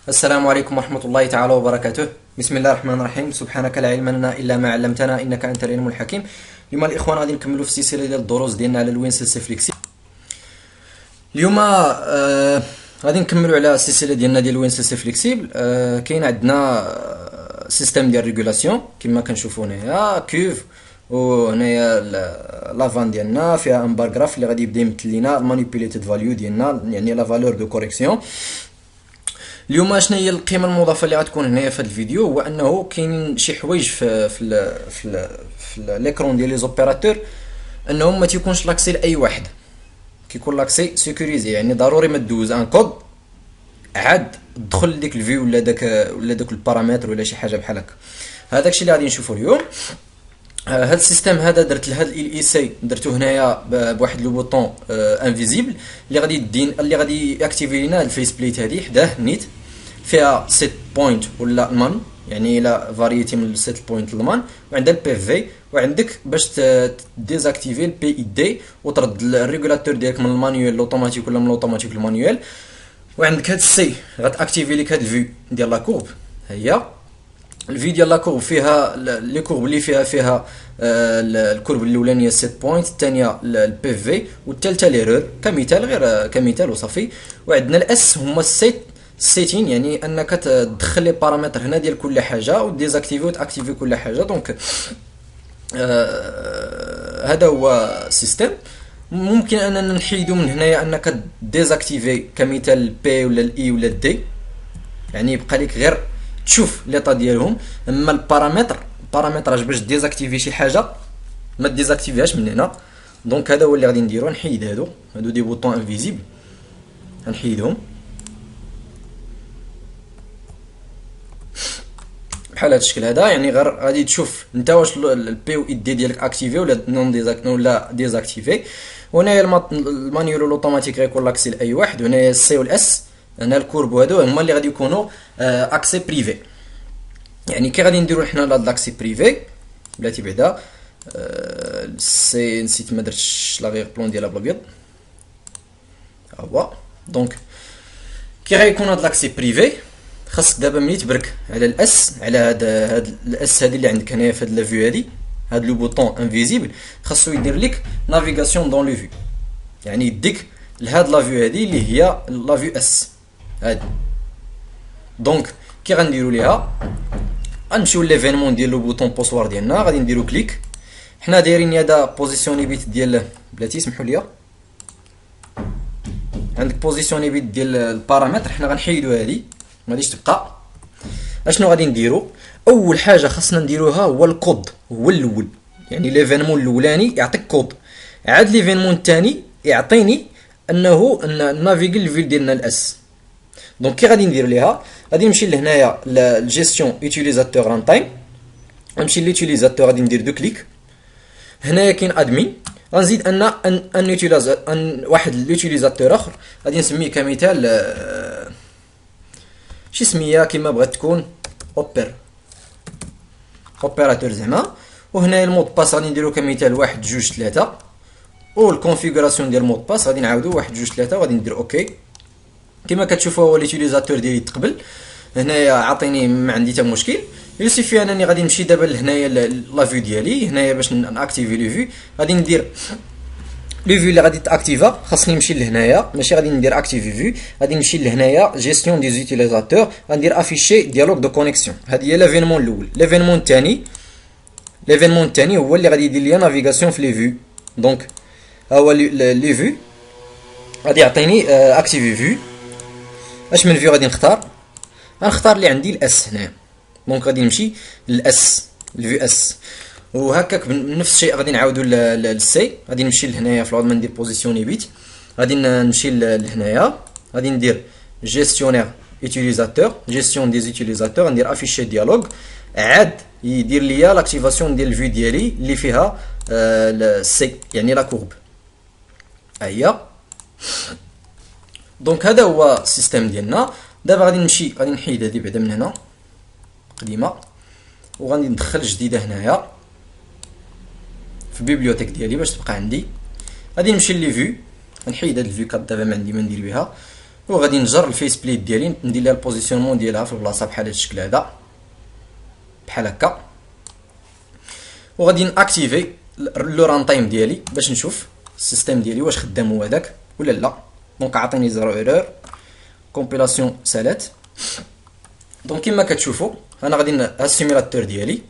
السلام عليكم ورحمة الله تعالى وبركاته. بسم الله الرحمن الرحيم. سبحانك لا علم لنا إلا ما علمتنا إنك أنت العليم الحكيم. اليوم الإخوان غادي نكملوا في السلسلة ديال الدروس ديالنا على الوين سي فليكسي. اليوم غادي نكملوا على السلسلة ديالنا ديال الوين سي فليكسيبل. كاين عندنا سيستم ديال ريغولاسيون كما كنشوفوا هنايا كيوف، وهنايا لافان ديالنا فيها ان باراغراف اللي غادي يبدا يمثل لنا المانيبيوليتد فاليو ديالنا، يعني لا فالور دو كوريكسيون. اليوم شنو هي القيمه المضافه اللي غتكون هنايا في هذا الفيديو؟ هو انه كاينين شي حوايج في ليكرون ديال لي زوبيراتور انهم ما تيكونش لاكسي لاي واحد، كيكون لاكسي سيكوريزي، يعني ضروري ما دوز ان كود عاد تدخل لديك الفي ولا داك البارامتر ولا شي حاجه بحال هكا. هذاك الشيء اللي غادي نشوفو اليوم. هذا السيستم هذا درت لهاد ال اي سي، درتو هنايا بواحد لو بوطون انفيزيبل اللي غادي ياكتيفي لنا الفيس بليت هذه حداه نيت فيها سيت بوينت ولا مان، يعني لا فاريتي من السيت بوينت للمان، وعندها البي في، وعندك باش ديزاكتيفي البي اي دي وترد الريغولاتور ديالك من المانيوال لوطوماتيك ولا من لوطوماتيك للمانيوال. وعندك هاد السي غاتاكتيفي لك هاد الفيو ديال لا كورب. هي الفي ديال لا كورب فيها لي كورب اللي فيها الكورب الاولانيه سيت بوينت، الثانيه البي في، والثالثه ليرور كمثال، غير كمثال وصافي. وعندنا الاس هما السيتين، يعني انك تدخل لي بارامتر هنا ديال كل حاجه وديزاكتيفي وتاكتيفي كل حاجه. دونك هذا هو السيستم. ممكن اننا نحيدو من هنايا انك ديزاكتيفي كمثال بي ولا الاي ولا الدي، يعني يبقى لك غير تشوف ليطا ديالهم. اما البارامتراج باش ديزاكتيفي شي حاجه ما ديزاكتيفيهاش من هنا. دونك هذا هو اللي غادي نديرو، نحيد هادو دي بوطون انفيزيبل، غنحيدهم بحال هذا الشكل هذا. يعني غير غادي تشوف انت واش البي و دي ديالك اكتيفي ولا نون ولا ديزاكتيفي. وهنايا المانيول الاوتوماتيك غيكون لاكسي لاي واحد، وهنايا السي والاس، هنا الكورب هادو هما اللي غادي يكونوا اكسي بريفي. يعني كي غادي نديرو حنا لاكسي بريفي بلاتي بعدا سي نسيت ما درتش لا غير بلون ديالها بالابيض. ها هو. دونك كي غيكون هاد لاكسي بريفي خاصك دابا ملي تبرك على الاس، على هاد الاس هادي اللي عندك هنايا في هاد لا فيو هادي، هاد لو بوطون انفيزيبل خاصو يدير لك نافيغاسيون دون لو فيو، يعني يديك لهاد لا فيو هادي اللي هي لا فيو اس هادي. دونك كي غنديرو ليها غنمشيو ليفينمون ديال لو بوطون بوسوار ديالنا، غادي نديرو كليك. حنا دايرين هذا بوزيسيوني بيت ديال بلاتي سمحوا لي، عندك بوزيسيوني بيت ديال البارامتر، حنا غنحيدو هادي ما غاديش تبقى. اشنو غادي نديرو؟ اول حاجه خاصنا نديروها هو الكود، هو الاول، يعني ليفينمون الاولاني يعطيك كود، عاد ليفينمون الثاني يعطيني انه نافيغي الفيل ديالنا الاس. دونك كي غادي ندير ليها غادي نمشي لهنايا لجيستيون يوتيليزاتور ران تايم، غنمشي ليوتيليزاتور غادي ندير دو كليك. هنايا كاين ادمين، غنزيد ان واحد ليوتيليزاتور اخر غادي نسميه كمثال شي سميه كيما بغات تكون اوبيراتور زعما. وهنايا المود باس غادي نديرو كمثال 1 2 3، والكونفيغوراسيون ديال المود باس غادي نعاودو 1 2 3 وغادي ندير اوكي. كما كتشوفوا هو ليوتيليزاتور ديالي تقبل هنايا، عطيني ما عندي حتى مشكل. يوسيفي انني غادي نمشي دابا لهنايا لا فيو ديالي هنايا باش ناكتيفي لو فيو، غادي ندير لو فيو اللي غادي تاكتيفا خاصني نمشي لهنايا، ماشي غادي ندير اكتيفي فيو، غادي نمشي لهنايا جيستيون دي زوتيليزاتور، غندير افيشي ديالوغ دو كونيكسيون. هذه هي ليفينمون الاول. ليفينمون الثاني هو اللي غادي يدير لي نافيغاسيون في لي فيو. دونك ها هو لي فيو غادي يعطيني اكتيفي فيو. اش من فيو غادي غنختار اللي عندي الاس هنا. دونك غادي نمشي للاس، الفيو اس. وهكاك بنفس الشيء غادي نعاودو للسي، غادي نمشي لهنايا في الوضع ما ندير بوزيسيوني بيت، غادي نمشي لهنايا غادي ندير جيستيونير يوتيليزاتور، جيستيون دي زوتيليزاتور، غندير افيشي ديالوغ، عاد يدير ليا لاكتيفاسيون ديال الفيو ديالي اللي فيها السي، يعني لا كورب. هي دونك هذا هو السيستم ديالنا. دابا غادي نحيد هذه بعدا من هنا قديمه، وغادي ندخل جديده هنايا في البيبليوتيك ديالي باش تبقى عندي. غادي نمشي لي فيو، نحيد هاد الفيو كاد دابا ما عندي ما ندير بها. وغادي نجر الفيس بليت ديالي، ندير لها البوزيسيونمون ديالها في البلاصه بحال هذا الشكل هذا بحال هكا، وغادي ناكتيفي لو ران تايم ديالي باش نشوف السيستم ديالي واش خدام هو هذاك ولا لا. دونك عطيني 0 ايرور كومبيلاسيون سالات. دونك كما كتشوفوا انا غادي ها السيمولاتور ديالي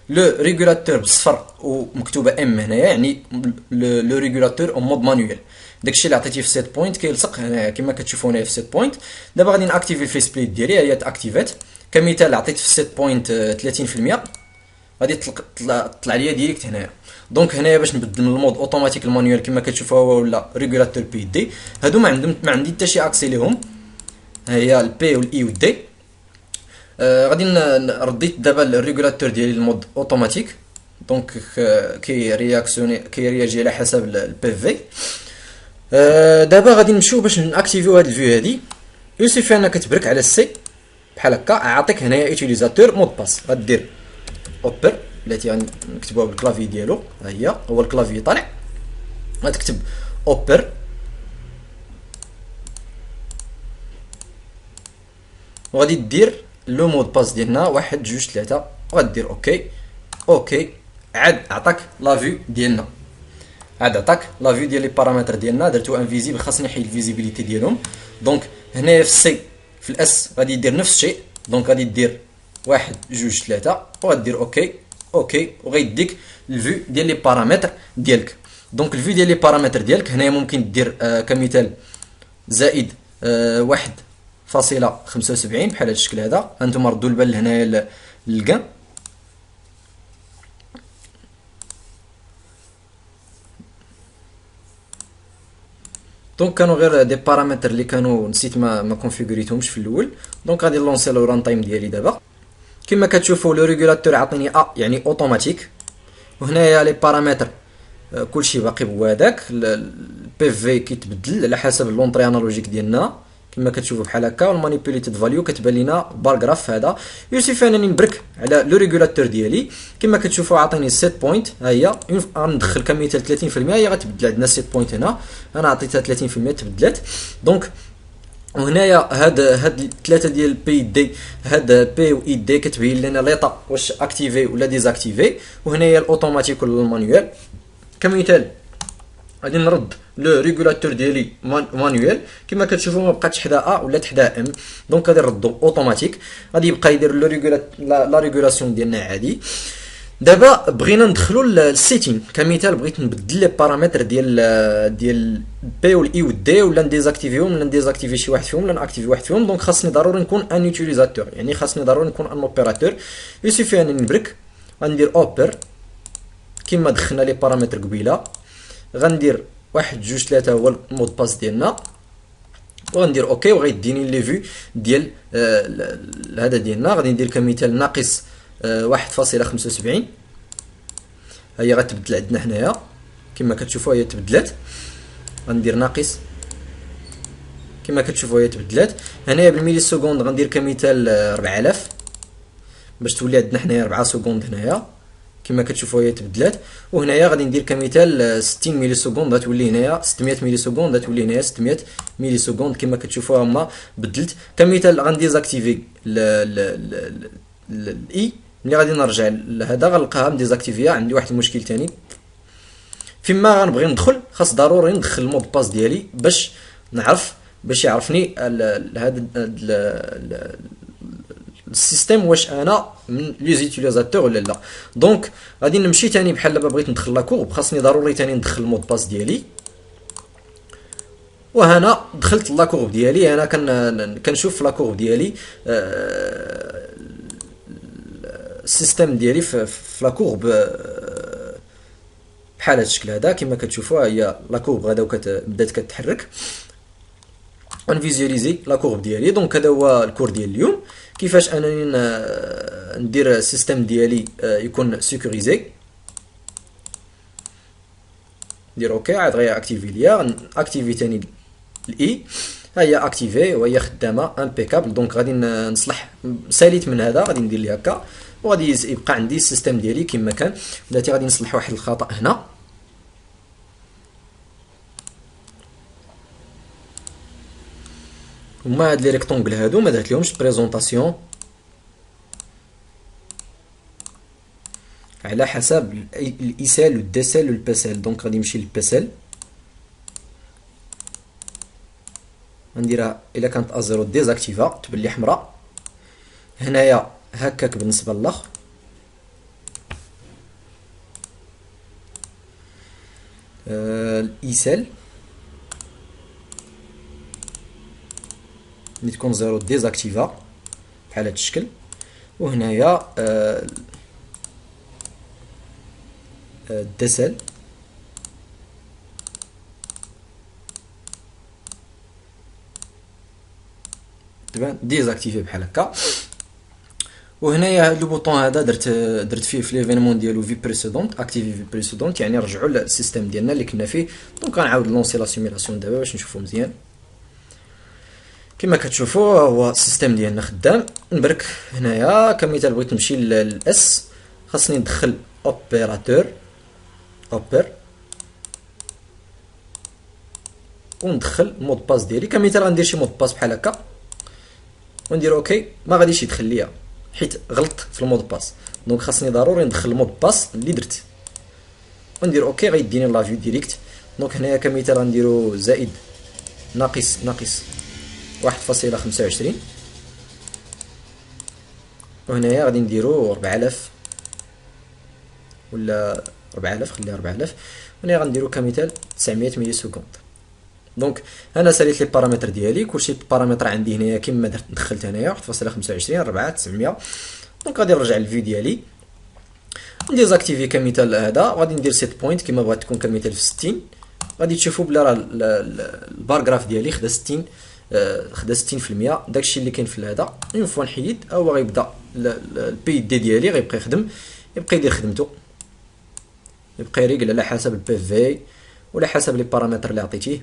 لو ريغولاتور بصفر ومكتوبه ام هنايا، يعني لو ريغولاتور اون مود مانويل. داكشي اللي عطيتيه في سيت بوينت كيلصق هنايا كما كتشوفوا هنايا في سيت بوينت. دابا غادي ناكتيفي الفيس بليت ديالي، هي تاكتيفات كمثال عطيت في سيت بوينت 30%، غادي تطلع ليا ديريكت هنايا. دونك هنايا باش نبدل من المود اوتوماتيك المانيوال كما كتشوفوا هو ولا ريغولاتور بي دي، هادو ما عندي حتى شي اكسي ليهم، ها هي البي والاي والدي. غادي رديت دابا الريغولاتور ديالي المود اوتوماتيك، دونك كيرياجي على حسب البي في. دابا غادي نمشيو باش ناكتيفيو هاد الفيو هادي. يوسف انك تبرك على السي بحال هكا، عاطيك هنايا يوتيليزاتور مود باس، غدير اوبر بلاتي غنكتبوها بالكلافي ديالو، ها هي هو الكلافي طالع، غتكتب اوبر وغادي دير لو مود باس ديالنا 1 2 3 وغدير اوكي. اوكي عاد عطاك لا فيو ديالنا، عاد عطاك لا فيو ديال لي بارامتر ديالنا، درتو انفيزيبل خاصني نحيد الفيزيبيليتي ديالهم. دونك هنايا في السي في الاس غادي دير نفس الشيء، دونك غادي دير 1 2 3 وغدير اوكي. اوكي وغيديك الفيو ديال لي بارامتر ديالك. دونك الفيو ديال لي بارامتر ديالك هنايا ممكن دير كمثال زائد 1.75 بحال هذا الشكل هذا. هانتوما ردوا البال هنايا للكان، دونك كانوا غير دي بارامتر اللي كانوا نسيت ما كونفيغوريتهمش في الاول. دونك غادي نلونسي لو ران تايم ديالي دابا. كما كتشوفوا لو ريغولاتور عطيني يعني اوتوماتيك، وهنايا لي بارامتر كلشي باقي هو هذاك. البي في كيتبدل على حسب لونطري انالوجيك ديالنا كما كتشوفوا بحال هكا، والمانيبيوليتد فاليو كتبان لينا بارغراف هذا. يوسف انني نبرك على لو ريغولاتور ديالي كما كتشوفوا عطيني سيت بوينت، ها هي غندخل كمثال 30%، هي غتبدل عندنا سيت بوينت هنا، انا عطيتها 30% تبدلات. دونك وهنايا هاد ثلاثه ديال بي دي، هاد بي و اي دي كتبين لنا ليطا واش اكتيفي ولا ديزاكتيفي، وهنايا الاوتوماتيك ولا المانيوال. كمثال غادي نرد لو ريغولاتور ديالي مانيوال كما كتشوفوا ما بقاتش حدا ولا حدا ام، دونك غادي نردو اوتوماتيك، غادي يبقى يدير لو لا ريغولاسيون ديالنا عادي. دابا بغينا ندخلوا للسيتين، كمثال بغيت نبدل لي بارامتر ديال بي والاي والدي، ولا نديزاكتيفيهم ولا نديزاكتيفي شي واحد فيهم ولا ناكتيفي واحد فيهم. دونك خاصني ضروري نكون ان يوتيليزاتور، يعني خاصني ضروري نكون ان اوبيراتور. يوسفي انني نبرك غندير اوبر كما دخلنا لي بارامتر قبيله، غندير 1 2 3 هو المود باس ديالنا، وغندير اوكي وغيديني لي فيو ديال هذا ديالنا. غادي ندير كمثال ناقص 1.75، هي غتبدل عندنا هنايا كما كتشوفوا هي تبدلات. غندير ناقص كما كتشوفوا هي تبدلات هنايا بالميلي سكوند، غندير كمثال 4000 باش تولي عندنا حنايا 4 سكوند هنايا كما كتشوفوا هي تبدلات. وهنايا غادي ندير كمثال 60 ميلي سكوند، غتولي هنايا 600 ميلي سكوند، غتولي هنايا 600 ميلي سكوند كما كتشوفوا هما بدلت. كمثال غنديزاكتيفي الاي، ملي غادي نرجع لهذا غنلقاها مديزاكتيفيا. عندي واحد المشكل ثاني، فيما غنبغي ندخل خاص ضروري ندخل المود باس ديالي باش نعرف باش يعرفني هذا السيستم واش انا من لي زيتيليزاتور ولا لا. دونك غادي نمشي ثاني بحال دابا بغيت ندخل لاكورب، خاصني ضروري ثاني ندخل المود باس ديالي. وهنا دخلت لاكورب ديالي، انا كنشوف لاكورب ديالي السيستم ديالي في لاكورب بحال هذا الشكل هذا كما كتشوفوا. هي لاكورب غدا بدات كتحرك، غنفيزياليزي لاكورب ديالي. دونك هذا هو الكور ديال اليوم، كيفاش انني ندير السيستم ديالي يكون سيكوريزي. ندير اوكي عاد غير اكتيفي ليا، اكتيفي ثاني الاي، ها هي اكتيفي وهي خدامه امبيكابل. دونك غادي نصلح ساليت من هذا، غادي ندير ليه هكا وغادي يبقى عندي السيستم ديالي كما كان. بلاتي غادي نصلح واحد الخطا هنا، وما هاد لي ريكتونغل هادو ما درت لهمش بريزونطاسيون على حسب الايسال والدسال والباسال. دونك غادي نمشي للباسال، غنديرها الا كانت ازيرو ديزاكتيفا تبان لي حمراء. هنايا هكاك بالنسبه للاخر. الايسال ملي تكون زيرو ديزاكتيفا بحال هاد الشكل. وهنايا الدسل تبان ديزاكتيفي بحال هكا. وهنايا هاد لو بوطون هذا درت فيه في ليفينمون ديالو في بريسيدونت اكتيفي في بريسيدونت، يعني رجعوا للسيستم ديالنا اللي كنا فيه. دونك غنعاود لونسي لا سيميلاسيون دابا باش نشوفو مزيان. كما كتشوفوا هو السيستم ديالنا خدام. نبرك هنايا كمثال بغيت نمشي للاس، خاصني ندخل اوبيراتور اوبر وندخل مود باس ديالي. كمثال غندير شي مود باس بحال هكا وندير اوكي، ما غاديش يدخل ليا حيت غلطت في المود باس. دونك خاصني ضروري ندخل المود باس اللي درت وندير اوكي، غيديني لافيو ديريكت. دونك هنايا كمثال غنديرو زائد ناقص 1.25 وهنايا غادي نديرو 4000 ولا 4000، خليها 4000. هنا غنديرو كمثال 900 ملي سكوند. دونك انا ساليت لي بارامتر ديالي، كلشي بارامتر عندي هنايا كما درت دخلت هنايا 1.25 4 900. دونك غادي نرجع للفيو ديالي نديزاكتيفي كمثال هذا، غادي ندير سيت بوينت كما بغات تكون كمثال في 60. غادي تشوفوا بلا راه البارغراف ديالي خدا 60 خدا 60%. داكشي اللي كاين في هذا اون فوا نحيد هو غيبدا البي دي ديالي غيبقى يخدم، يبقى يدير خدمته، يبقى يريقل على حسب البي في ولا حسب لي بارامتر اللي عطيتيه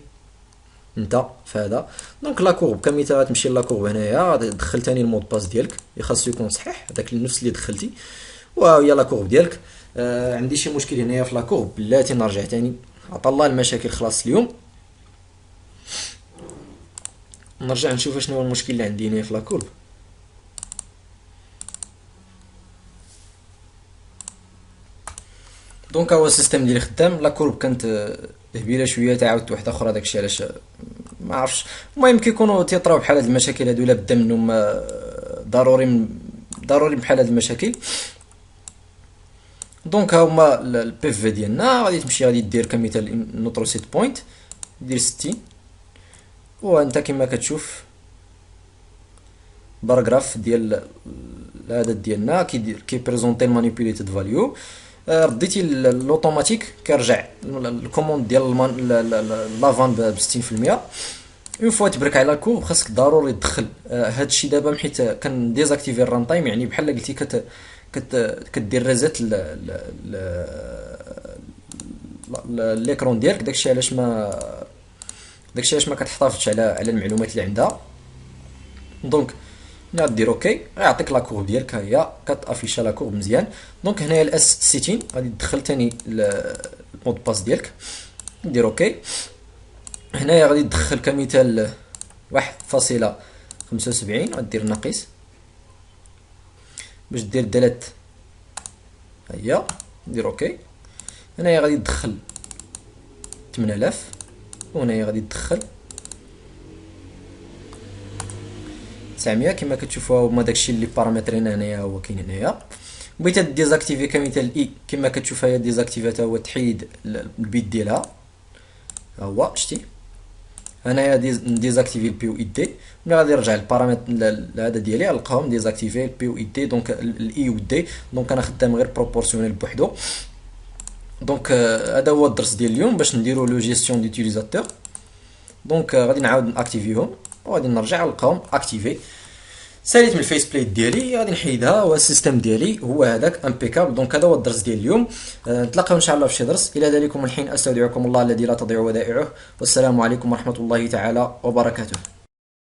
انت في هذا. دونك لا كورب كمثال غتمشي لا كورب هنايا دخل ثاني المود باس ديالك خاصو يكون صحيح هذاك نفس اللي دخلتي، وهي لا كورب ديالك. عندي شي مشكل هنايا في لا كورب بلاتي نرجع ثاني، عطا الله المشاكل خلاص اليوم. نرجع نشوف شنو هو المشكل اللي عندي هنا في لا كورب. دونك هو السيستم ديالي خدام. لا كورب كانت هبيله شويه، تعاودت واحده اخرى داكشي علاش ما عرفتش. المهم كيكونوا تيطراو بحال هاد المشاكل هادو، لا بدا منهم ضروري بحال هاد المشاكل. دونك ها هما البي في ديالنا. غادي تمشي غادي دير كمثال نوترو سيت بوينت دير 60 وانت كما كتشوف باراغراف ديال العدد ديالنا كيبريزونطي المانيبيوليتد فاليو. رديتي الاوتوماتيك كيرجع الكوموند ديال لافان ب 60%. اون فوا تبرك على الكورب خاصك ضروري تدخل هادشي دابا حيت كنديزاكتيفي الران تايم، يعني بحال قلتي كدير ريزيت ليكرون ديالك. داكشي علاش ما كتحتفظش على المعلومات اللي عندها. دونك ملي غدير اوكي غيعطيك لا كورب ديالك، ها هي كتافيشا لا كورب مزيان. دونك هنايا الاس سيتين غادي تدخل ثاني المود باس ديالك دير اوكي. هنايا غادي تدخل كمثال 1.75 غدير ناقص باش دير دالات، ها هي دير اوكي. هنايا غادي تدخل 8000 وهنايا غادي تدخل 900 كما كتشوفوا. هما داكشي اللي بارامترين هنايا هو كاين هنايا. بغيت ديزاكتيفي كمثال اي كما كتشوف هي ديزاكتيفاتا هو تحيد البيت ديالها، ها هو شتي هنايا ديزاكتيفي البي و اي دي. ملي غادي نرجع للبارامتر هذا ديالي غنلقاهم ديزاكتيفي البي و اي دي. دونك الاي و دي دونك انا خدام غير بروبورسيونيل بوحدو. دونك هذا هو الدرس ديال اليوم باش نديرو لو جيستيون ديوتيليزاتور. دونك غادي نعاود ناكتيفيهم وغادي نرجع نلقاهم اكتيفي. ساليت من الفيس بليت ديالي غادي نحيدها والسيستم ديالي هو هذاك امبيكابل. دونك هذا هو الدرس ديال اليوم. نتلاقاو ان شاء الله في شي درس. الى ذلكم الحين استودعكم الله الذي لا تضيع ودائعه، والسلام عليكم ورحمه الله تعالى وبركاته.